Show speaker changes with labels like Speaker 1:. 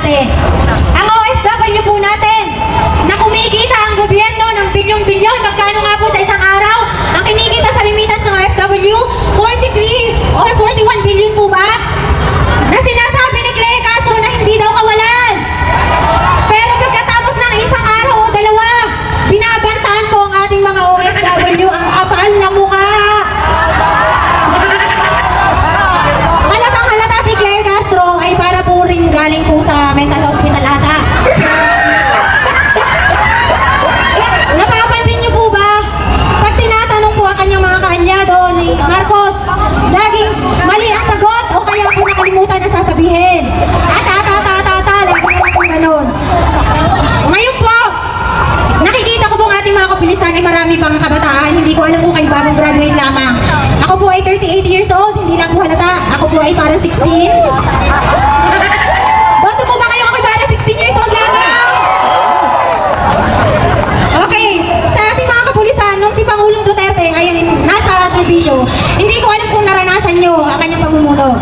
Speaker 1: Duterte. Ang OFW po natin, na kumikita ang gobyerno ng bilyon-bilyon, magkano nga po sa isang araw? Ang kinikita sa remittance ng OFW, 43 or 41 billion po ba? Na sinasabi ni Clay Castro na hindi daw kawalan. Pero pagkatapos ng isang araw o dalawa, binabantaan po ang ating mga OFW ang kapal na mukha. Halatang-halata si Claire Castro ay para po rin galing po sa mental hospital ata. Napapansin niyo po ba? Pag tinatanong po ang kanyang mga kaalyado ni Marcos, laging mali ang sagot o kaya po nakalimutan na sasabihin. Lagi na lang po ganun. Ngayon po, nakikita ko po ang ating mga kapulisan ay marami pang kabataan. Hindi ko alam kung kayo bagong graduate lamang. Ako po ay 38 years old, hindi lang po halata. Ako po ay parang 16. Boto po ba kayo ako ay parang 16 years old lamang? Okay, sa ating mga kapulisan, nung si Pangulong Duterte ay nasa serbisyo, hindi ko alam kung naranasan nyo ang kanyang pamumuno.